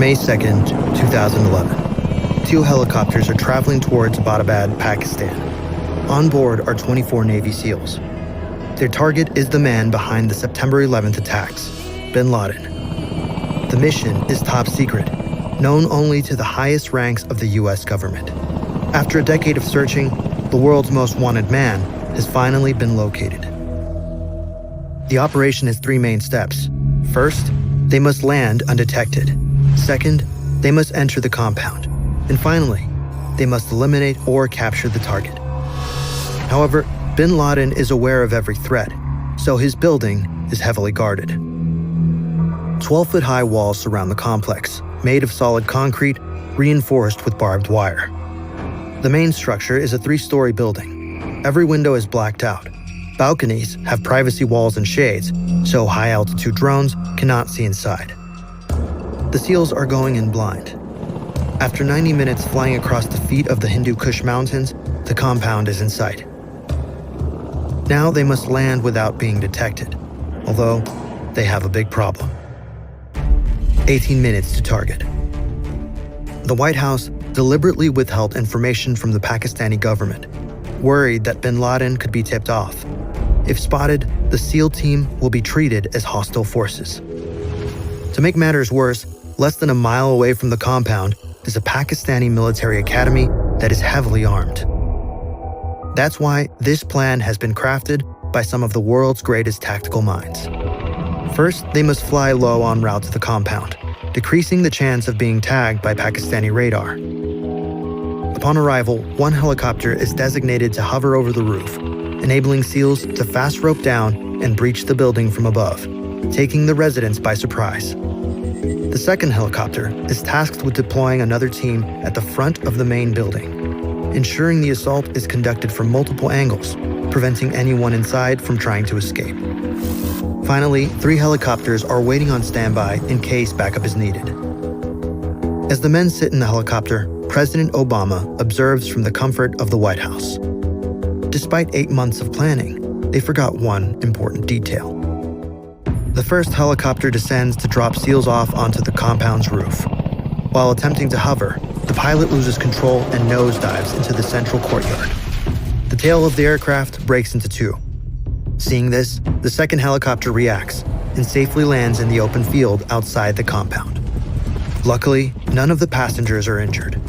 May 2nd, 2011. Teal helicopters are traveling towards Abbottabad, Pakistan. On board are 24 Navy SEALs. Their target is the man behind the September 11th attacks, bin Laden. The mission is top secret, known only to the highest ranks of the US government. After a decade of searching, the world's most wanted man has finally been located. The operation has three main steps. First, they must land undetected. Second, they must enter the compound. And finally, they must eliminate or capture the target. However, bin Laden is aware of every threat, so his building is heavily guarded. 12-foot-high walls surround the complex, made of solid concrete, reinforced with barbed wire. The main structure is a 3-story building. Every window is blacked out. Balconies have privacy walls and shades, so high-altitude drones cannot see inside. The SEALs are going in blind. After 90 minutes flying across the feet of the Hindu Kush Mountains, the compound is in sight. Now they must land without being detected, although they have a big problem. 18 minutes to target. The White House deliberately withheld information from the Pakistani government, worried that bin Laden could be tipped off. If spotted, the SEAL team will be treated as hostile forces. To make matters worse, less than a mile away from the compound is a Pakistani military academy that is heavily armed. That's why this plan has been crafted by some of the world's greatest tactical minds. First, they must fly low en route to the compound, decreasing the chance of being tagged by Pakistani radar. Upon arrival, one helicopter is designated to hover over the roof, enabling SEALs to fast rope down and breach the building from above, taking the residents by surprise. The second helicopter is tasked with deploying another team at the front of the main building, ensuring the assault is conducted from multiple angles, preventing anyone inside from trying to escape. Finally, 3 helicopters are waiting on standby in case backup is needed. As the men sit in the helicopter, President Obama observes from the comfort of the White House. Despite 8 months of planning, they forgot one important detail. The first helicopter descends to drop SEALs off onto the compound's roof. While attempting to hover, the pilot loses control and nosedives into the central courtyard. The tail of the aircraft breaks into 2. Seeing this, the second helicopter reacts and safely lands in the open field outside the compound. Luckily, none of the passengers are injured.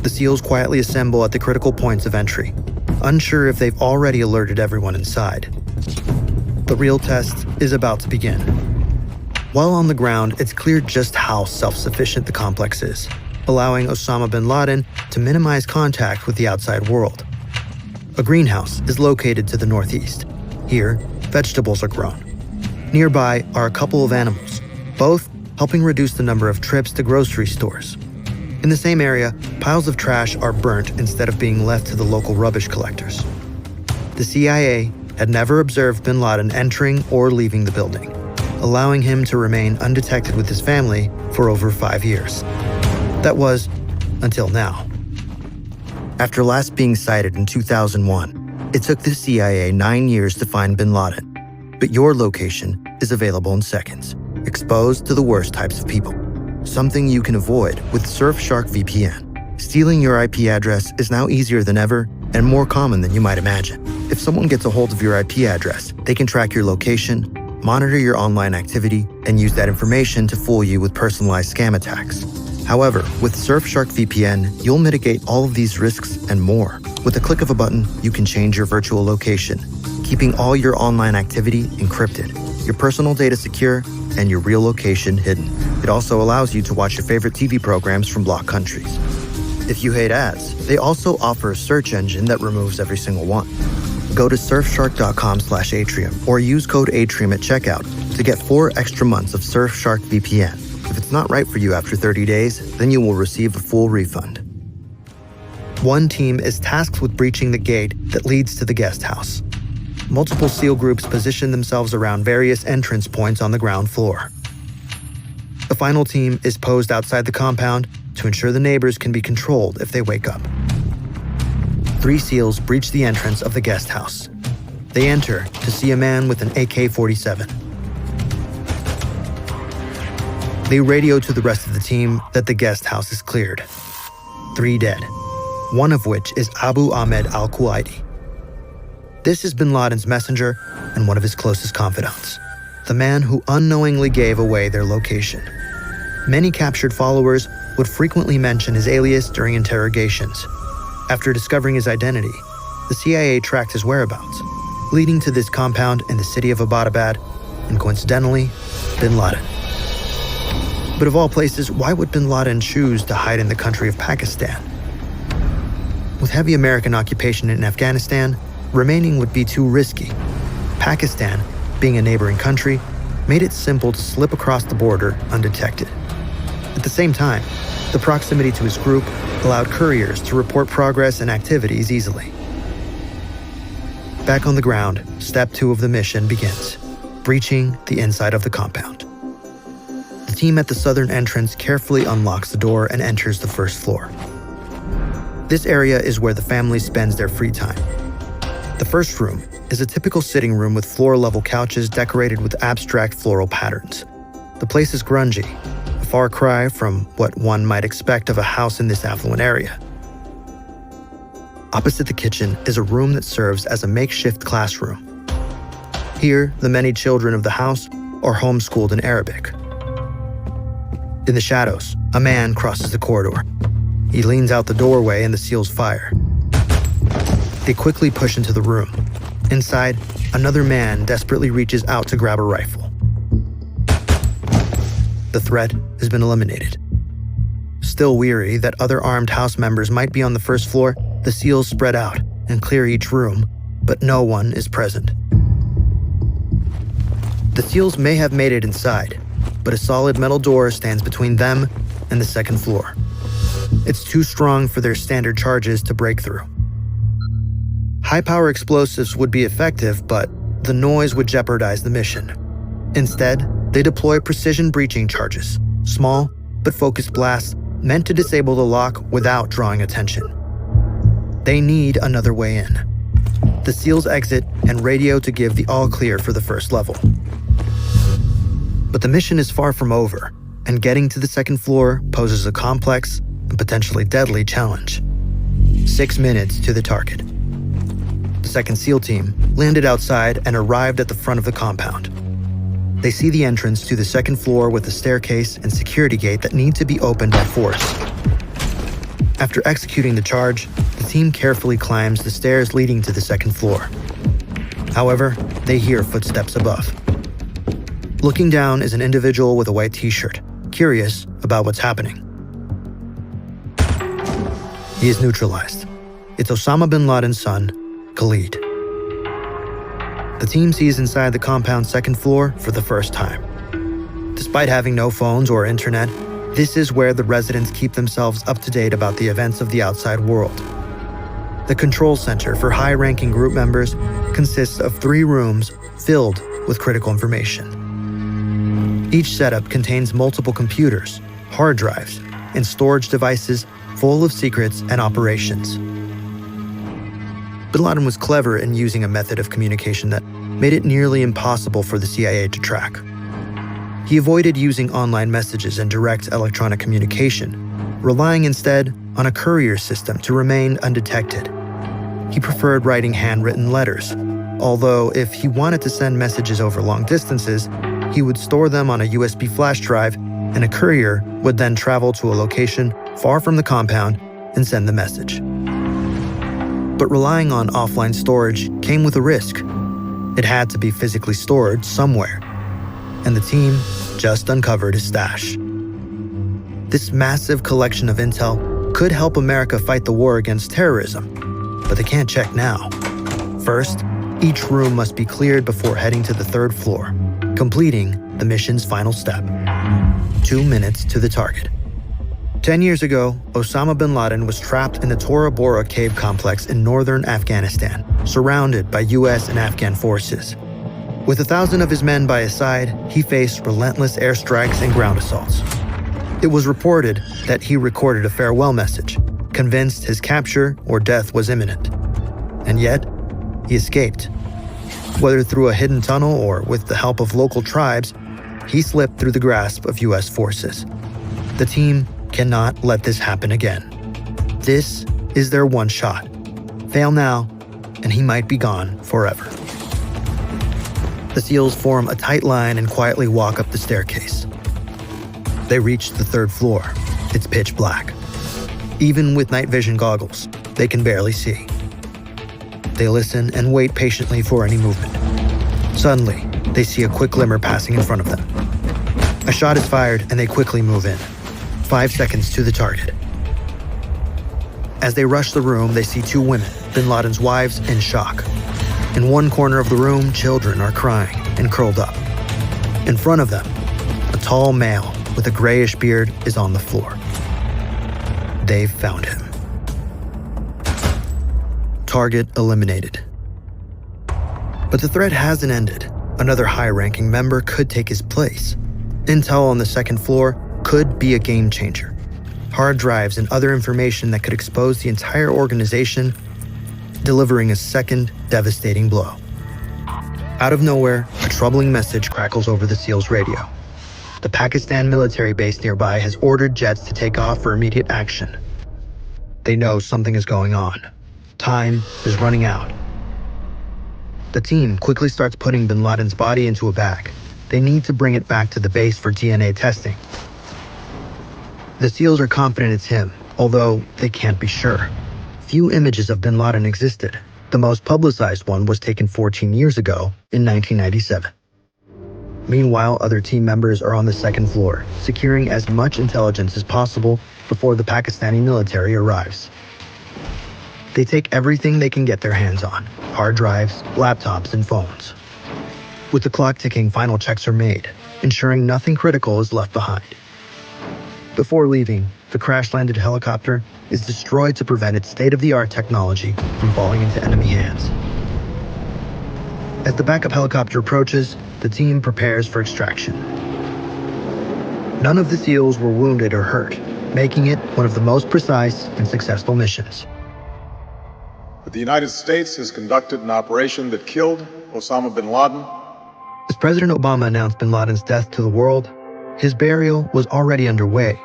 The SEALs quietly assemble at the critical points of entry, unsure if they've already alerted everyone inside. The real test is about to begin. While on the ground, it's clear just how self-sufficient the complex is, allowing Osama bin Laden to minimize contact with the outside world. A greenhouse is located to the northeast. Here, vegetables are grown. Nearby are a couple of animals, both helping reduce the number of trips to grocery stores. In the same area, piles of trash are burnt instead of being left to the local rubbish collectors. The CIA had never observed bin Laden entering or leaving the building, allowing him to remain undetected with his family for over 5 years. That was until now. After last being sighted in 2001, it took the CIA 9 years to find bin Laden. But your location is available in seconds, exposed to the worst types of people. Something you can avoid with Surfshark VPN. Stealing your IP address is now easier than ever and more common than you might imagine. If someone gets a hold of your IP address, they can track your location, monitor your online activity, and use that information to fool you with personalized scam attacks. However, with Surfshark VPN, you'll mitigate all of these risks and more. With a click of a button, you can change your virtual location, keeping all your online activity encrypted, your personal data secure, and your real location hidden. It also allows you to watch your favorite TV programs from blocked countries. If you hate ads, they also offer a search engine that removes every single one. Go to surfshark.com/Atrium or use code Atrium at checkout to get 4 extra months of Surfshark VPN. If it's not right for you after 30 days, then you will receive a full refund. One team is tasked with breaching the gate that leads to the guest house. Multiple SEAL groups position themselves around various entrance points on the ground floor. The final team is posed outside the compound to ensure the neighbors can be controlled if they wake up. 3 SEALs breach the entrance of the guest house. They enter to see a man with an AK-47. They radio to the rest of the team that the guest house is cleared. 3 dead, one of which is Abu Ahmed al-Kuwaiti. This is bin Laden's messenger and one of his closest confidants, the man who unknowingly gave away their location. Many captured followers would frequently mention his alias during interrogations. After discovering his identity, the CIA tracked his whereabouts, leading to this compound in the city of Abbottabad, and coincidentally, bin Laden. But of all places, why would bin Laden choose to hide in the country of Pakistan? With heavy American occupation in Afghanistan, remaining would be too risky. Pakistan, being a neighboring country, made it simple to slip across the border undetected. At the same time, the proximity to his group allowed couriers to report progress and activities easily. Back on the ground, step 2 of the mission begins, breaching the inside of the compound. The team at the southern entrance carefully unlocks the door and enters the first floor. This area is where the family spends their free time. The first room is a typical sitting room with floor-level couches decorated with abstract floral patterns. The place is grungy, a far cry from what one might expect of a house in this affluent area. Opposite the kitchen is a room that serves as a makeshift classroom. Here, the many children of the house are homeschooled in Arabic. In the shadows, a man crosses the corridor. He leans out the doorway and the seals fire. They quickly push into the room. Inside, another man desperately reaches out to grab a rifle. The threat has been eliminated. Still weary that other armed house members might be on the first floor, the SEALs spread out and clear each room, but no one is present. The SEALs may have made it inside, but a solid metal door stands between them and the second floor. It's too strong for their standard charges to break through. High-power explosives would be effective, but the noise would jeopardize the mission. Instead, they deploy precision breaching charges, small but focused blasts meant to disable the lock without drawing attention. They need another way in. The SEALs exit and radio to give the all-clear for the first level. But the mission is far from over, and getting to the second floor poses a complex and potentially deadly challenge. 6 minutes to the target. The second SEAL team landed outside and arrived at the front of the compound. They see the entrance to the second floor with a staircase and security gate that need to be opened by force. After executing the charge, the team carefully climbs the stairs leading to the second floor. However, they hear footsteps above. Looking down is an individual with a white t-shirt, curious about what's happening. He is neutralized. It's Osama bin Laden's son, Khalid. The team sees inside the compound's second floor for the first time. Despite having no phones or internet, this is where the residents keep themselves up to date about the events of the outside world. The control center for high-ranking group members consists of 3 rooms filled with critical information. Each setup contains multiple computers, hard drives, and storage devices full of secrets and operations. Bin Laden was clever in using a method of communication that made it nearly impossible for the CIA to track. He avoided using online messages and direct electronic communication, relying instead on a courier system to remain undetected. He preferred writing handwritten letters, although if he wanted to send messages over long distances, he would store them on a USB flash drive, and a courier would then travel to a location far from the compound and send the message. But relying on offline storage came with a risk. It had to be physically stored somewhere, and the team just uncovered his stash. This massive collection of intel could help America fight the war against terrorism, but they can't check now. First, each room must be cleared before heading to the third floor, completing the mission's final step. 2 minutes to the target. 10 years ago, Osama bin Laden was trapped in the Tora Bora cave complex in northern Afghanistan, surrounded by US and Afghan forces. With 1,000 of his men by his side, he faced relentless airstrikes and ground assaults. It was reported that he recorded a farewell message, convinced his capture or death was imminent. And yet, he escaped. Whether through a hidden tunnel or with the help of local tribes, he slipped through the grasp of U.S. forces. The team cannot let this happen again. This is their one shot. Fail now, and he might be gone forever. The SEALs form a tight line and quietly walk up the staircase. They reach the 3rd floor. It's pitch black. Even with night vision goggles, they can barely see. They listen and wait patiently for any movement. Suddenly, they see a quick glimmer passing in front of them. A shot is fired and they quickly move in. 5 seconds to the target. As they rush the room, they see 2 women, bin Laden's wives, in shock. In one corner of the room, children are crying and curled up. In front of them, a tall male with a grayish beard is on the floor. They've found him. Target eliminated. But the threat hasn't ended. Another high-ranking member could take his place. Intel on the 2nd floor could be a game changer. Hard drives and other information that could expose the entire organization, delivering a second devastating blow. Out of nowhere, a troubling message crackles over the SEALs' radio. The Pakistan military base nearby has ordered jets to take off for immediate action. They know something is going on. Time is running out. The team quickly starts putting bin Laden's body into a bag. They need to bring it back to the base for DNA testing. The SEALs are confident it's him, although they can't be sure. Few images of bin Laden existed. The most publicized one was taken 14 years ago in 1997. Meanwhile, other team members are on the 2nd floor, securing as much intelligence as possible before the Pakistani military arrives. They take everything they can get their hands on: hard drives, laptops, and phones. With the clock ticking, final checks are made, ensuring nothing critical is left behind. Before leaving, the crash-landed helicopter is destroyed to prevent its state-of-the-art technology from falling into enemy hands. As the backup helicopter approaches, the team prepares for extraction. None of the SEALs were wounded or hurt, making it one of the most precise and successful missions. The United States has conducted an operation that killed Osama bin Laden. As President Obama announced bin Laden's death to the world, his burial was already underway.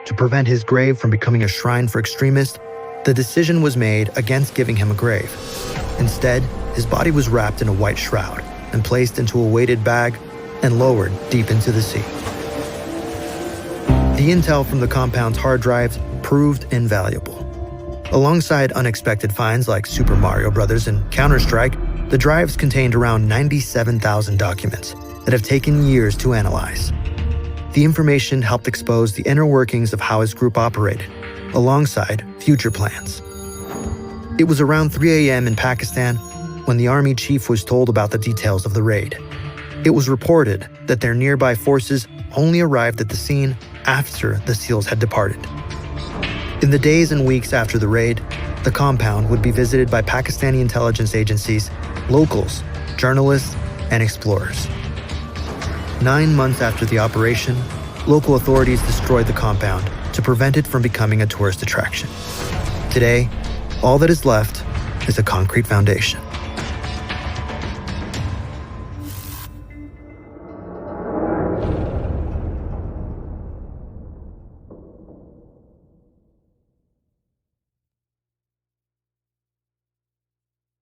To prevent his grave from becoming a shrine for extremists, the decision was made against giving him a grave. Instead, his body was wrapped in a white shroud and placed into a weighted bag and lowered deep into the sea. The intel from the compound's hard drives proved invaluable. Alongside unexpected finds like Super Mario Bros. And Counter-Strike, the drives contained around 97,000 documents that have taken years to analyze. The information helped expose the inner workings of how his group operated, alongside future plans. It was around 3 a.m. in Pakistan when the army chief was told about the details of the raid. It was reported that their nearby forces only arrived at the scene after the SEALs had departed. In the days and weeks after the raid, the compound would be visited by Pakistani intelligence agencies, locals, journalists, and explorers. 9 months after the operation, local authorities destroyed the compound to prevent it from becoming a tourist attraction. Today, all that is left is a concrete foundation.